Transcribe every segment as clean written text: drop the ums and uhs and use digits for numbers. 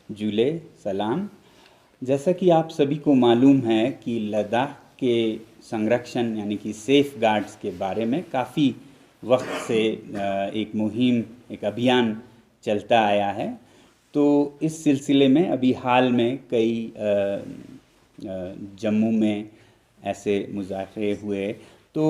जुले सलाम। जैसा कि आप सभी को मालूम है कि लद्दाख के संरक्षण यानी कि सेफ गार्ड्स के बारे में काफ़ी वक्त से एक मुहिम, एक अभियान चलता आया है। तो इस सिलसिले में अभी हाल में कई जम्मू में ऐसे मुज़ाहरे हुए। तो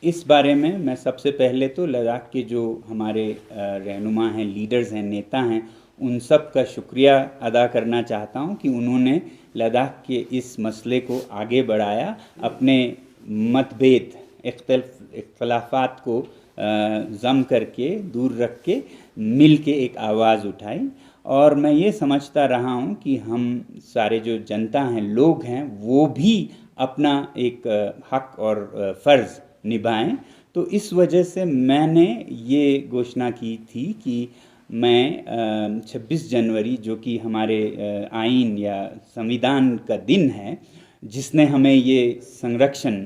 इस बारे में मैं सबसे पहले तो लद्दाख के जो हमारे रहनुमा हैं, लीडर्स हैं, नेता हैं, उन सब का शुक्रिया अदा करना चाहता हूं कि उन्होंने लद्दाख के इस मसले को आगे बढ़ाया, अपने मतभेद, इख्तलाफात को जम करके, दूर रख के, मिल के एक आवाज़ उठाई। और मैं ये समझता रहा हूँ कि हम सारे जो जनता हैं, लोग हैं, वो भी अपना एक हक और फ़र्ज़ निभाएं। तो इस वजह से मैंने ये घोषणा की थी कि मैं 26 जनवरी, जो कि हमारे आइन या संविधान का दिन है, जिसने हमें ये संरक्षण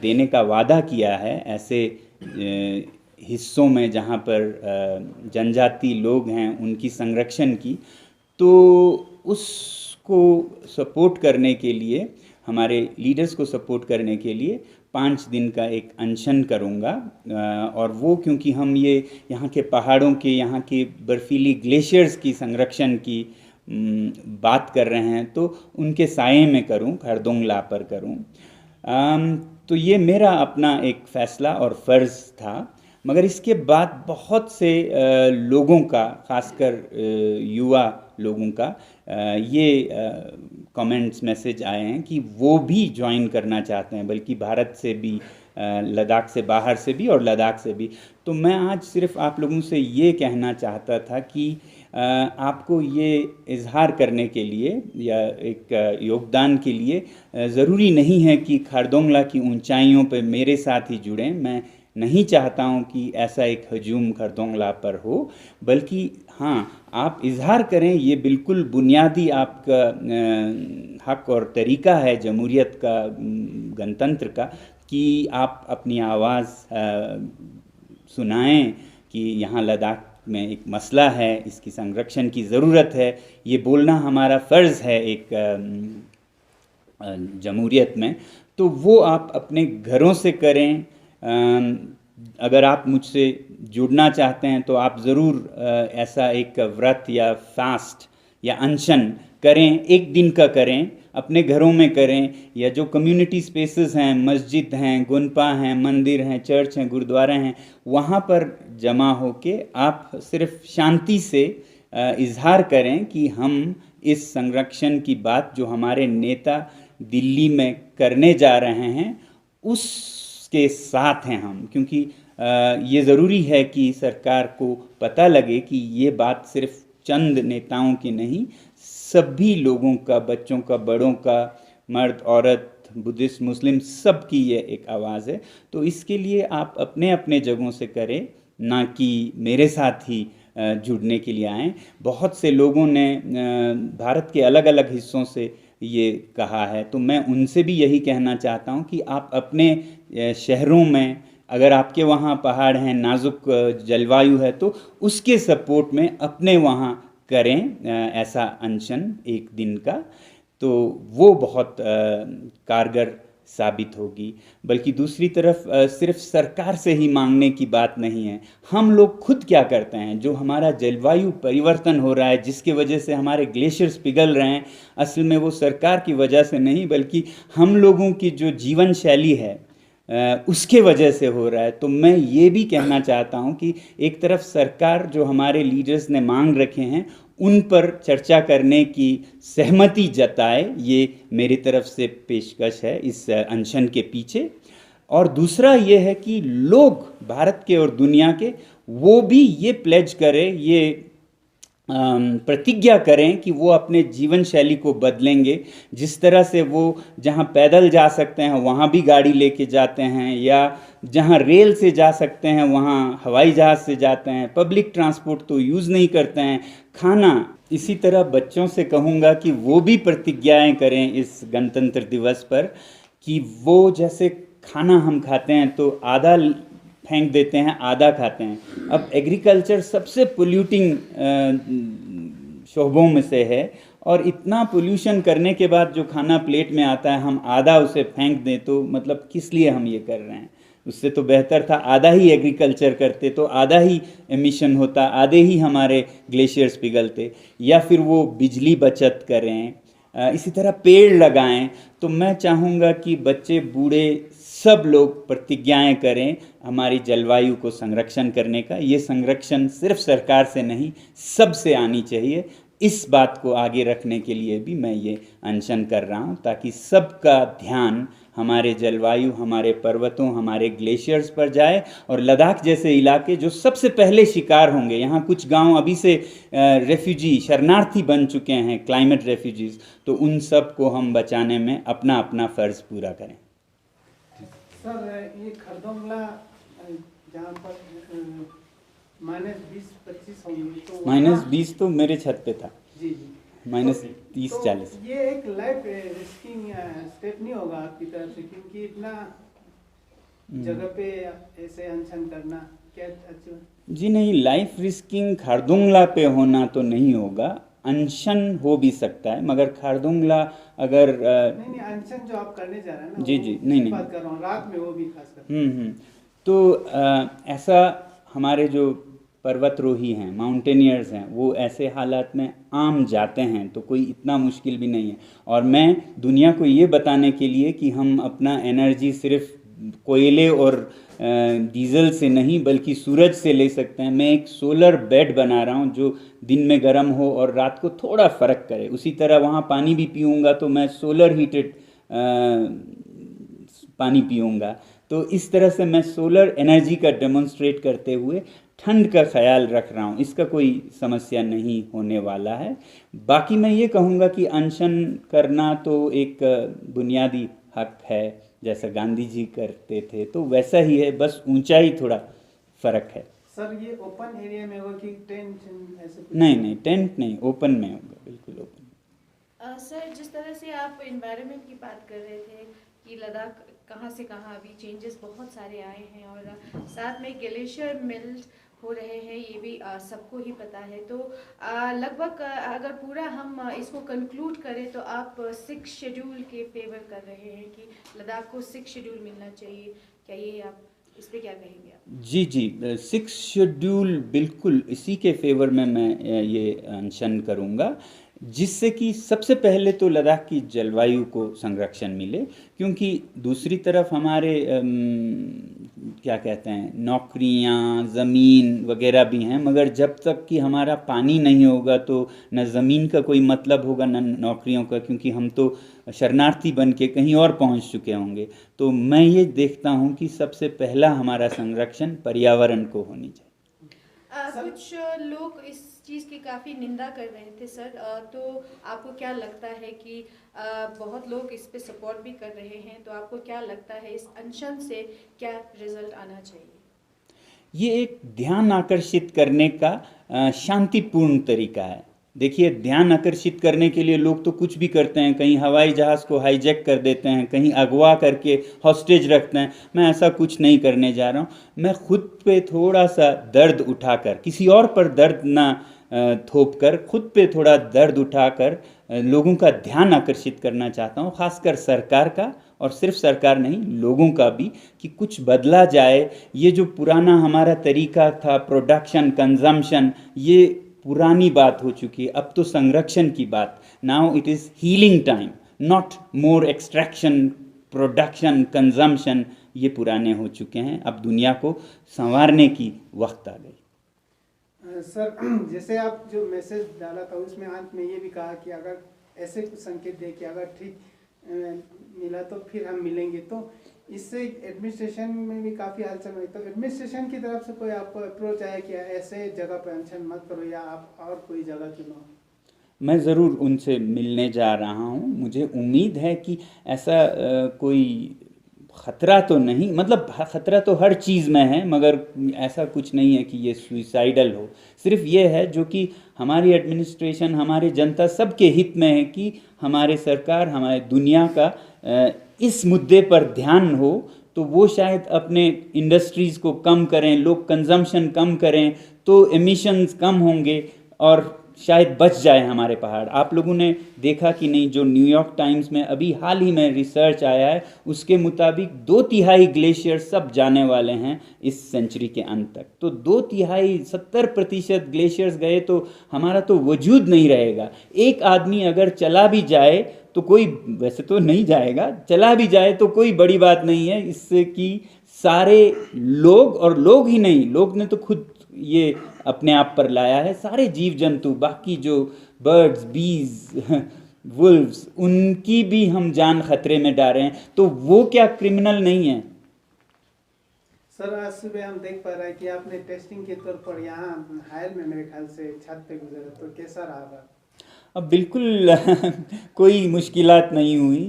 देने का वादा किया है ऐसे हिस्सों में जहाँ पर जनजाति लोग हैं, उनकी संरक्षण की, तो उसको सपोर्ट करने के लिए, हमारे लीडर्स को सपोर्ट करने के लिए 5 दिन का एक अनशन करूँगा। और वो क्योंकि हम ये यहाँ के पहाड़ों के, यहाँ के बर्फीली ग्लेशियर्स की संरक्षण की बात कर रहे हैं, तो उनके साये में करूँ, खरदोंग ला पर करूँ। तो ये मेरा अपना एक फ़ैसला और फ़र्ज़ था। मगर इसके बाद बहुत से लोगों का, ख़ासकर युवा लोगों का ये कमेंट्स, मैसेज आए हैं कि वो भी ज्वाइन करना चाहते हैं, बल्कि भारत से भी, लद्दाख से बाहर से भी और लद्दाख से भी। तो मैं आज सिर्फ आप लोगों से ये कहना चाहता था कि आपको ये इजहार करने के लिए या एक योगदान के लिए ज़रूरी नहीं है कि खारदोंगला की ऊंचाइयों पर मेरे साथ ही जुड़ें। मैं नहीं चाहता हूं कि ऐसा एक हजूम खारदोंगला पर हो, बल्कि हाँ, आप इजहार करें, ये बिल्कुल बुनियादी आपका हक और तरीका है जमहूरियत का, गणतंत्र का, कि आप अपनी आवाज़ सुनाएं कि यहाँ लद्दाख में एक मसला है, इसकी संरक्षण की ज़रूरत है। ये बोलना हमारा फ़र्ज़ है एक जमहूरियत में। तो वो आप अपने घरों से करें। अगर आप मुझसे जुड़ना चाहते हैं तो आप ज़रूर ऐसा एक व्रत या फास्ट या अनशन करें, एक दिन का करें, अपने घरों में करें, या जो कम्युनिटी स्पेसेस हैं, मस्जिद हैं, गुनपा हैं, मंदिर हैं, चर्च हैं, गुरुद्वारे हैं, वहाँ पर जमा होके आप सिर्फ शांति से इजहार करें कि हम इस संरक्षण की बात जो हमारे नेता दिल्ली में करने जा रहे हैं उसके साथ हैं हम। क्योंकि ये ज़रूरी है कि सरकार को पता लगे कि ये बात सिर्फ चंद नेताओं की नहीं, सभी लोगों का, बच्चों का, बड़ों का, मर्द औरत, बुद्धिस्ट मुस्लिम, सब की ये एक आवाज़ है। तो इसके लिए आप अपने अपने जगहों से करें, ना कि मेरे साथ ही जुड़ने के लिए आएँ। बहुत से लोगों ने भारत के अलग अलग हिस्सों से ये कहा है, तो मैं उनसे भी यही कहना चाहता हूँ कि आप अपने शहरों में, अगर आपके वहाँ पहाड़ हैं, नाजुक जलवायु है, तो उसके सपोर्ट में अपने वहाँ करें ऐसा अनशन एक दिन का। तो वो बहुत कारगर साबित होगी। बल्कि दूसरी तरफ सिर्फ सरकार से ही मांगने की बात नहीं है, हम लोग खुद क्या करते हैं। जो हमारा जलवायु परिवर्तन हो रहा है, जिसके वजह से हमारे ग्लेशियर्स पिघल रहे हैं, असल में वो सरकार की वजह से नहीं, बल्कि हम लोगों की जो जीवन शैली है उसके वजह से हो रहा है। तो मैं ये भी कहना चाहता हूँ कि एक तरफ सरकार जो हमारे लीडर्स ने मांग रखे हैं उन पर चर्चा करने की सहमति जताए, ये मेरी तरफ से पेशकश है इस अनशन के पीछे। और दूसरा ये है कि लोग भारत के और दुनिया के, वो भी ये प्लेज करें, ये प्रतिज्ञा करें कि वो अपने जीवन शैली को बदलेंगे। जिस तरह से वो जहाँ पैदल जा सकते हैं वहाँ भी गाड़ी लेके जाते हैं, या जहाँ रेल से जा सकते हैं वहाँ हवाई जहाज़ से जाते हैं, पब्लिक ट्रांसपोर्ट तो यूज़ नहीं करते हैं। खाना, इसी तरह बच्चों से कहूँगा कि वो भी प्रतिज्ञाएं करें इस गणतंत्र दिवस पर, कि वो जैसे खाना हम खाते हैं तो आधा फेंक देते हैं, आधा खाते हैं। अब एग्रीकल्चर सबसे पोल्यूटिंग शोबों में से है, और इतना पोल्यूशन करने के बाद जो खाना प्लेट में आता है हम आधा उसे फेंक दें, तो मतलब किस लिए हम ये कर रहे हैं? उससे तो बेहतर था आधा ही एग्रीकल्चर करते, तो आधा ही एमिशन होता, आधे ही हमारे ग्लेशियर्स पिघलते। या फिर वो बिजली बचत करें, इसी तरह पेड़ लगाएं। तो मैं चाहूँगा कि बच्चे बूढ़े सब लोग प्रतिज्ञाएं करें हमारी जलवायु को संरक्षण करने का। ये संरक्षण सिर्फ सरकार से नहीं, सबसे आनी चाहिए। इस बात को आगे रखने के लिए भी मैं ये अनशन कर रहा हूँ, ताकि सबका ध्यान हमारे जलवायु, हमारे पर्वतों, हमारे ग्लेशियर्स पर जाए। और लद्दाख जैसे इलाके जो सबसे पहले शिकार होंगे, यहाँ कुछ गांव अभी से रेफ्यूजी, शरणार्थी बन चुके हैं, क्लाइमेट रेफ्यूजीज, तो उन सब को हम बचाने में अपना अपना फ़र्ज़ पूरा करें। सर, ये खरदोंगला जहाँ पर -20-25 होंगे, तो -20 तो मेरे छत पे था। जी जी, -30-40। ये एक लाइफ रिस्किंग स्टेप नहीं होगा आपकी तरफ से, क्योंकि इतना जगह पे ऐसे अनशन करना क्या अच्छा? जी नहीं, लाइफ रिस्किंग खारदुंगला पे होना तो नहीं होगा, अनशन हो भी सकता है, मगर खारदुंगला अगर नहीं, अनशन जो आप करने जा रहे हैं ना, जी जी, नहीं बात कर रहा हूँ, रात में, वो भी खासकर। तो ऐसा हमारे जो पर्वतरोही हैं, माउंटेनियर्स हैं, वो ऐसे हालात में आम जाते हैं, तो कोई इतना मुश्किल भी नहीं है। और मैं दुनिया को ये बताने के लिए कि हम अपना एनर्जी सिर्फ कोयले और डीजल से नहीं बल्कि सूरज से ले सकते हैं। मैं एक सोलर बेड बना रहा हूँ जो दिन में गर्म हो और रात को थोड़ा फ़र्क करे। उसी तरह वहाँ पानी भी पीऊँगा तो मैं सोलर हीटेड पानी पीऊँगा। तो इस तरह से मैं सोलर एनर्जी का डेमोन्स्ट्रेट करते हुए ठंड का ख्याल रख रहा हूँ, इसका कोई समस्या नहीं होने वाला है। बाकी मैं ये कहूँगा कि अनशन करना तो एक बुनियादी हक है, जैसा गांधी जी करते थे, तो वैसा ही है, बस ऊंचाई थोड़ा फ़र्क है। सर, ये ओपन एरिया में होगा कि टेंट ऐसे? नहीं, टेंट नहीं, ओपन में होगा, बिल्कुल ओपन। सर, जिस तरह से आप इन्वायरमेंट की बात कर रहे थे कि लद्दाख कहाँ से कहाँ अभी चेंजेस बहुत सारे आए हैं, और साथ में ग्लेशियर मेल्ट हो रहे हैं, ये भी सबको ही पता है। तो लगभग अगर पूरा हम इसको कंक्लूड करें तो आप 6 शेड्यूल के फेवर कर रहे हैं कि लद्दाख को 6 शेड्यूल मिलना चाहिए, क्या ये आप इस पे क्या कहेंगे आप? जी जी, 6 शेड्यूल बिल्कुल इसी के फेवर में मैं ये अनशन करूँगा, जिससे कि सबसे पहले तो लद्दाख की जलवायु को संरक्षण मिले। क्योंकि दूसरी तरफ हमारे क्या कहते हैं, नौकरियां, ज़मीन वगैरह भी हैं, मगर जब तक कि हमारा पानी नहीं होगा तो न ज़मीन का कोई मतलब होगा न नौकरियों का, क्योंकि हम तो शरणार्थी बन के कहीं और पहुंच चुके होंगे। तो मैं ये देखता हूं कि सबसे पहला हमारा संरक्षण पर्यावरण को होनी चाहिए। कुछ लोग इस चीज़ की काफ़ी निंदा कर रहे थे सर, तो आपको क्या लगता है कि बहुत लोग इस पे सपोर्ट भी कर रहे हैं, तो आपको क्या लगता है इस अनशन से क्या रिजल्ट आना चाहिए? ये एक ध्यान आकर्षित करने का शांतिपूर्ण तरीका है। देखिए, ध्यान आकर्षित करने के लिए लोग तो कुछ भी करते हैं, कहीं हवाई जहाज़ को हाईजैक कर देते हैं, कहीं अगवा करके हॉस्टेज रखते हैं। मैं ऐसा कुछ नहीं करने जा रहा हूँ। मैं खुद पे थोड़ा सा दर्द उठाकर, किसी और पर दर्द ना थोप कर, खुद पे थोड़ा दर्द उठाकर लोगों का ध्यान आकर्षित करना चाहता हूँ, खासकर सरकार का, और सिर्फ सरकार नहीं, लोगों का भी, कि कुछ बदला जाए। ये जो पुराना हमारा तरीका था, प्रोडक्शन, कंजम्पशन, ये पुरानी बात हो चुकी है। अब तो संरक्षण की बात, now it is healing time, not more extraction, production, consumption, ये पुराने हो चुके हैं। अब दुनिया को संवारने की वक्त आ गई। सर, जैसे आप जो मैसेज डाला था उसमें अंत में ये भी कहा कि अगर ऐसे कुछ संकेत दे कि अगर ठीक मिला तो फिर हम मिलेंगे, तो इससे एडमिनिस्ट्रेशन में भी काफ़ी हलचल हुई। तो एडमिनिस्ट्रेशन की तरफ से कोई आपको अप्रोच आया कि ऐसे जगह पर अनशन मत करो या आप और कोई जगह चुनो? मैं ज़रूर उनसे मिलने जा रहा हूँ। मुझे उम्मीद है कि ऐसा कोई ख़तरा तो नहीं, मतलब ख़तरा तो हर चीज़ में है, मगर ऐसा कुछ नहीं है कि ये सुइसाइडल हो। सिर्फ ये है जो कि हमारी एडमिनिस्ट्रेशन, हमारे जनता सबके हित में है कि हमारे सरकार, हमारे दुनिया का इस मुद्दे पर ध्यान हो, तो वो शायद अपने इंडस्ट्रीज़ को कम करें, लोग कंजम्पशन कम करें, तो एमिशंस कम होंगे और शायद बच जाए हमारे पहाड़। आप लोगों ने देखा कि नहीं, जो न्यूयॉर्क टाइम्स में अभी हाल ही में रिसर्च आया है उसके मुताबिक 2/3 ग्लेशियर सब जाने वाले हैं इस सेंचुरी के अंत तक। तो 2/3 70% ग्लेशियर्स गए तो हमारा तो वजूद नहीं रहेगा। एक आदमी अगर चला भी जाए तो कोई, वैसे तो नहीं जाएगा, चला भी जाए तो कोई बड़ी बात नहीं है, इससे कि सारे लोग, और लोग ही नहीं, लोग ने तो खुद ये अपने आप पर लाया है, सारे जीव जंतु, बाकी जो बर्ड्स, बीज, वुल्व्स, उनकी भी हम जान खतरे में डाल रहे हैं। तो वो क्या क्रिमिनल नहीं है? सर आज सुबह हम देख पा रहे हैं कि आपने टेस्टिंग के तौर पर यहाँ हायल में मेरे ख्याल से छत पे गुजरे, तो कैसा रहा? अब बिल्कुल कोई मुश्किलात नहीं हुई,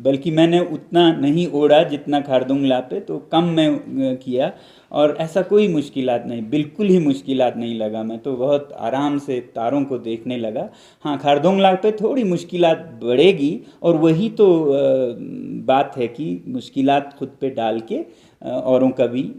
बल्कि मैंने उतना नहीं ओढ़ा जितना खारदुंगला पे, तो कम मैं किया, और ऐसा कोई मुश्किलात नहीं, बिल्कुल ही मुश्किलात नहीं लगा। मैं तो बहुत आराम से तारों को देखने लगा। हाँ, खारदुंगला पे थोड़ी मुश्किलात बढ़ेगी, और वही तो बात है कि मुश्किलात खुद पे डाल के औरों का भी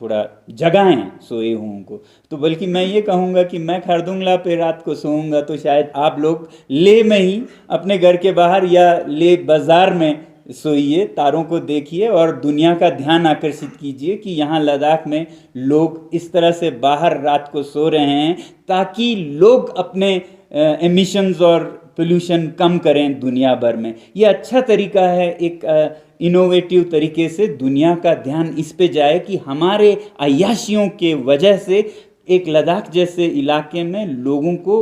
थोड़ा जगाएं सोए हुओं को। तो बल्कि मैं ये कहूँगा कि मैं खारदुंगला पे रात को सोऊंगा तो शायद आप लोग ले में ही अपने घर के बाहर या ले बाज़ार में सोइए, तारों को देखिए और दुनिया का ध्यान आकर्षित कीजिए कि यहाँ लद्दाख में लोग इस तरह से बाहर रात को सो रहे हैं ताकि लोग अपने एमिशंस और पोल्यूशन कम करें दुनिया भर में। ये अच्छा तरीका है, एक इनोवेटिव तरीके से दुनिया का ध्यान इस पे जाए कि हमारे अय्याशियों के वजह से एक लद्दाख जैसे इलाके में लोगों को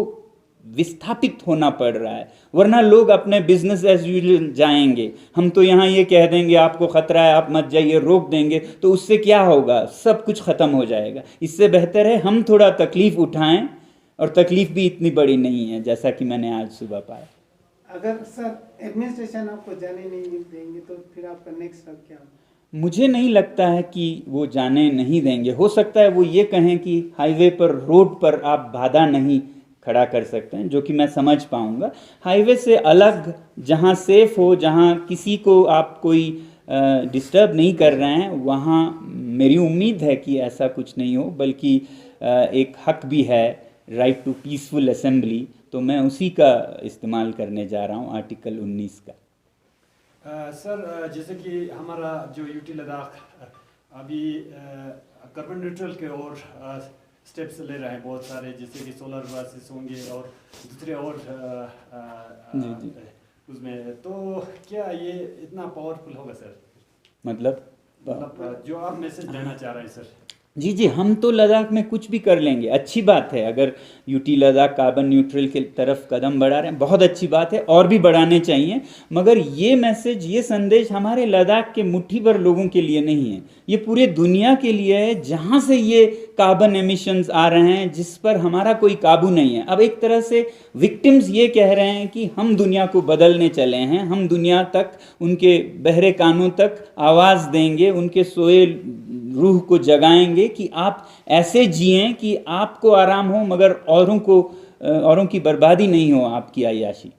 विस्थापित होना पड़ रहा है, वरना लोग अपने बिजनेस एज यूजुअल जाएंगे। हम तो यहाँ ये कह देंगे आपको खतरा है आप मत जाइए, रोक देंगे, तो उससे क्या होगा? सब कुछ ख़त्म हो जाएगा। इससे बेहतर है हम थोड़ा तकलीफ़ उठाएं, और तकलीफ़ भी इतनी बड़ी नहीं है जैसा कि मैंने आज सुबह पाया। अगर सर एडमिनिस्ट्रेशन आपको जाने नहीं देंगे तो फिर आपका नेक्स्ट स्टेप क्या होगा? मुझे नहीं लगता है कि वो जाने नहीं देंगे। हो सकता है वो ये कहें कि हाईवे पर, रोड पर आप बाधा नहीं खड़ा कर सकते हैं, जो कि मैं समझ पाऊंगा। हाईवे से अलग जहां सेफ हो, जहां किसी को आप कोई डिस्टर्ब नहीं कर रहे हैं, वहां मेरी उम्मीद है कि ऐसा कुछ नहीं हो, बल्कि एक हक भी है, राइट टू पीसफुल असेंबली, तो मैं उसी का इस्तेमाल करने जा रहा हूँ, आर्टिकल 19 का। सर जैसे कि हमारा जो यूटी लद्दाख अभी कार्बन न्यूट्रल के और स्टेप्स ले रहे हैं बहुत सारे, जैसे कि सोलर बसेस होंगे और दूसरे और उसमें, तो क्या ये इतना पावरफुल होगा सर? मतलब जो आप मैसेज देना चाह रहे हैं सर? जी जी, हम तो लद्दाख में कुछ भी कर लेंगे। अच्छी बात है अगर यूटी लद्दाख कार्बन न्यूट्रल की तरफ कदम बढ़ा रहे हैं, बहुत अच्छी बात है, और भी बढ़ाने चाहिए। मगर ये मैसेज, ये संदेश हमारे लद्दाख के मुट्ठी भर लोगों के लिए नहीं है, ये पूरे दुनिया के लिए है, जहाँ से ये कार्बन एमिशंस आ रहे हैं जिस पर हमारा कोई काबू नहीं है। अब एक तरह से विक्टिम्स ये कह रहे हैं कि हम दुनिया को बदलने चले हैं, हम दुनिया तक, उनके बहरे कानों तक आवाज़ देंगे, उनके सोए रूह को जगाएंगे कि आप ऐसे जिएं कि आपको आराम हो मगर औरों की बर्बादी नहीं हो, आपकी अय्याशी।